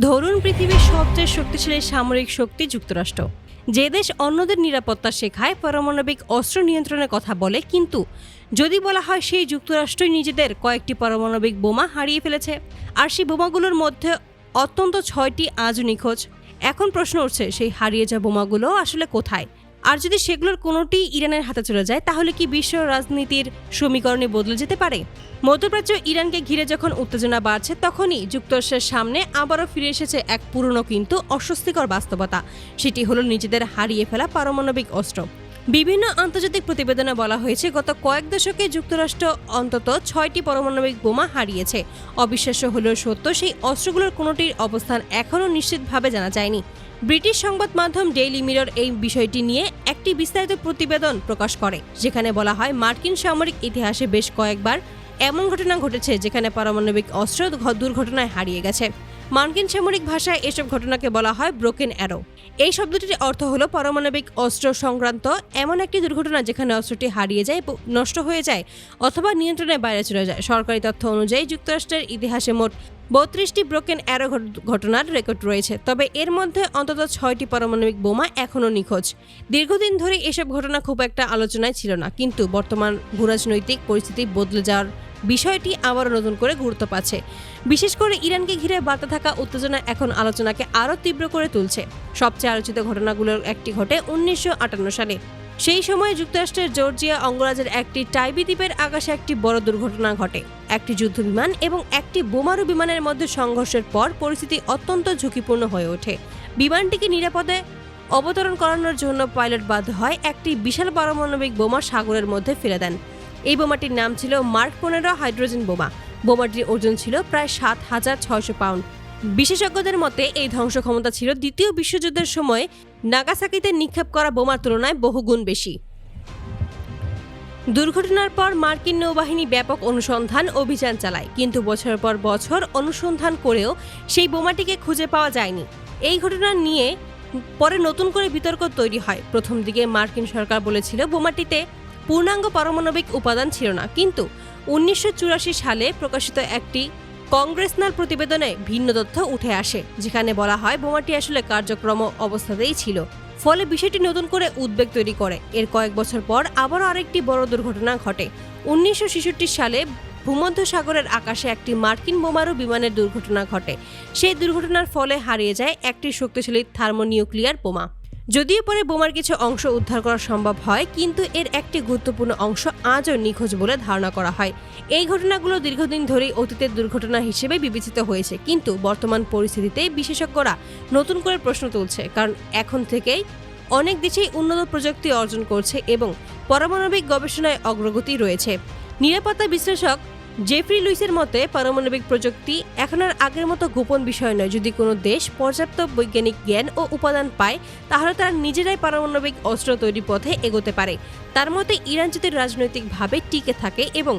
ধরুন পৃথিবীর সবচেয়ে শক্তিশালী সামরিক শক্তি যুক্তরাষ্ট্র, যে দেশ অন্যদের নিরাপত্তা শেখায়, পারমাণবিক অস্ত্র নিয়ন্ত্রণের কথা বলে, কিন্তু যদি বলা হয় সেই যুক্তরাষ্ট্রই নিজেদের কয়েকটি পারমাণবিক বোমা হারিয়ে ফেলেছে, আর সেই বোমাগুলোর মধ্যে অত্যন্ত 6টি আজও নিখোঁজ। এখন প্রশ্ন উঠছে, সেই হারিয়ে যাওয়া বোমাগুলো আসলে কোথায়? আর যদি সেগুলোর কোনোটি ইরানের হাতে চলে যায়, তাহলে কি বিশ্ব রাজনীতির সমীকরণে বদলে যেতে পারে? মধ্যপ্রাচ্য ইরানকে ঘিরে যখন উত্তেজনা বাড়ছে, তখনই যুক্তরাষ্ট্রের সামনে আবারও ফিরে এসেছে এক পুরনো কিন্তু অস্বস্তিকর বাস্তবতা। সেটি হলো নিজেদের হারিয়ে ফেলা পারমাণবিক অস্ত্র। বিভিন্ন আন্তর্জাতিক প্রতিবেদনে বলা হয়েছে, গত কয়েক দশকে যুক্তরাষ্ট্র অন্তত 6টি পারমাণবিক বোমা হারিয়েছে। অবিশ্বাস্য হলেও সত্য, সেই অস্ত্রগুলোর কোনোটির অবস্থান এখনও নিশ্চিতভাবে জানা যায়নি। ব্রিটিশ সংবাদ মাধ্যম ডেইলি মিরর এই বিষয়টি নিয়ে একটি বিস্তারিত প্রতিবেদন প্রকাশ করে, যেখানে বলা হয় মার্কিন সামরিক ইতিহাসে বেশ কয়েকবার এমন ঘটনা ঘটেছে যেখানে পারমাণবিক অস্ত্র দুর্ঘটনায় হারিয়ে গেছে। মার্কিন সামরিক ভাষায় এসব ঘটনাকে বলা হয় ব্রোকেন অ্যারো। এই শব্দটির অর্থ হলো পারমাণবিক অস্ত্র সংক্রান্ত এমন একটি দুর্ঘটনা যেখানে অস্ত্রটি হারিয়ে যায়, নষ্ট হয়ে যায় অথবা নিয়ন্ত্রণের বাইরে চলে যায়। সরকারি তথ্য অনুযায়ী যুক্তরাষ্ট্রের ইতিহাসে মোট 32টি ব্রোকেন অ্যারো ঘটনার রেকর্ড রয়েছে, তবে এর মধ্যে অন্তত 6টি পারমাণবিক বোমা এখনও নিখোঁজ। দীর্ঘদিন ধরে এসব ঘটনা খুব একটা আলোচনায় ছিল না, কিন্তু বর্তমান ভূরাজনৈতিক পরিস্থিতি বদলে যাওয়ার বিষয়টি আবারও নতুন করে গুরুত্ব পাচ্ছে। বিশেষ করে ইরানকে ঘিরে বাড়তে থাকা উত্তেজনা এখন আলোচনাকে আরও তীব্র করে তুলছে। সবচেয়ে আলোচিত ঘটনাগুলোর একটি ঘটে 1958 সালে। সেই সময় যুক্তরাষ্ট্রের জর্জিয়া অঙ্গরাজ্যের একটি টাইবি দ্বীপের আকাশে একটি বড় দুর্ঘটনা ঘটে। একটি যুদ্ধবিমান এবং একটি বোমারু বিমানের মধ্যে সংঘর্ষের পর পরিস্থিতি অত্যন্ত ঝুঁকিপূর্ণ হয়ে ওঠে। বিমানটিকে নিরাপদে অবতরণ করানোর জন্য পাইলট বাধ্য হয় একটি বিশাল পারমাণবিক বোমা সাগরের মধ্যে ফেলে দেন। এই বোমাটির নাম ছিল মার্ক 15 হাইড্রোজেন বোমা। বোমাটির ওজন ছিল প্রায় 7,600 পাউন্ড। বিশেষজ্ঞদের মতে এই ধ্বংস ক্ষমতা ছিল দ্বিতীয় বিশ্বযুদ্ধের সময় নাগাসাকিতে নিক্ষেপ করা বোমার তুলনায় বহুগুণ বেশি। দুর্ঘটনার পর মার্কিন নৌবাহিনী ব্যাপক অনুসন্ধান অভিযান চালায়, কিন্তু বছরের পর বছর অনুসন্ধান করেও সেই বোমাটিকে খুঁজে পাওয়া যায়নি। এই ঘটনা নিয়ে পরে নতুন করে বিতর্ক তৈরি হয়। প্রথম দিকে মার্কিন সরকার বলেছিল বোমাটিতে পূর্ণাঙ্গ পারমাণবিক উপাদান ছিল না, কিন্তু 1984 সালে প্রকাশিত একটি কংগ্রেসনাল প্রতিবেদনে ভিন্ন তথ্য উঠে আসে, যেখানে বলা হয় বোমাটি আসলে কার্যক্রম অবস্থাতেই ছিল। ফলে বিষয়টি নতুন করে উদ্বেগ তৈরি করে। এর কয়েক বছর পর আবারও আরেকটি বড় দুর্ঘটনা ঘটে। 1966 সালে ভূমধ্যসাগরের আকাশে একটি মার্কিন বোমারু বিমানের দুর্ঘটনা ঘটে। সেই দুর্ঘটনার ফলে হারিয়ে যায় একটি শক্তিশালী থার্মোনিউক্লিয়ার বোমা। যদিও পরে বোমার কিছু অংশ উদ্ধার করা সম্ভব হয়, কিন্তু এর একটি গুরুত্বপূর্ণ অংশ আজও নিখোঁজ বলে ধারণা করা হয়। এই ঘটনাগুলো দীর্ঘদিন ধরেই অতীতের দুর্ঘটনা হিসেবে বিবেচিত হয়েছে, কিন্তু বর্তমান পরিস্থিতিতে বিশেষজ্ঞরা নতুন করে প্রশ্ন তুলছে, কারণ এখন থেকেই অনেক দেশেই উন্নত প্রযুক্তি অর্জন করছে এবং পারমাণবিক গবেষণায় অগ্রগতি রয়েছে। নিরাপত্তা বিশ্লেষক জেফ্রি লুইসের মতে, পারমাণবিক প্রযুক্তি এখন আর আগের মতো গোপন বিষয় নয়। যদি কোনো দেশ পর্যাপ্ত বৈজ্ঞানিক জ্ঞান ও উপাদান পায়, তাহলে তারা নিজেরাই পারমাণবিক অস্ত্র তৈরির পথে এগোতে পারে। তার মতে ইরান যদি রাজনৈতিকভাবে টিকে থাকে এবং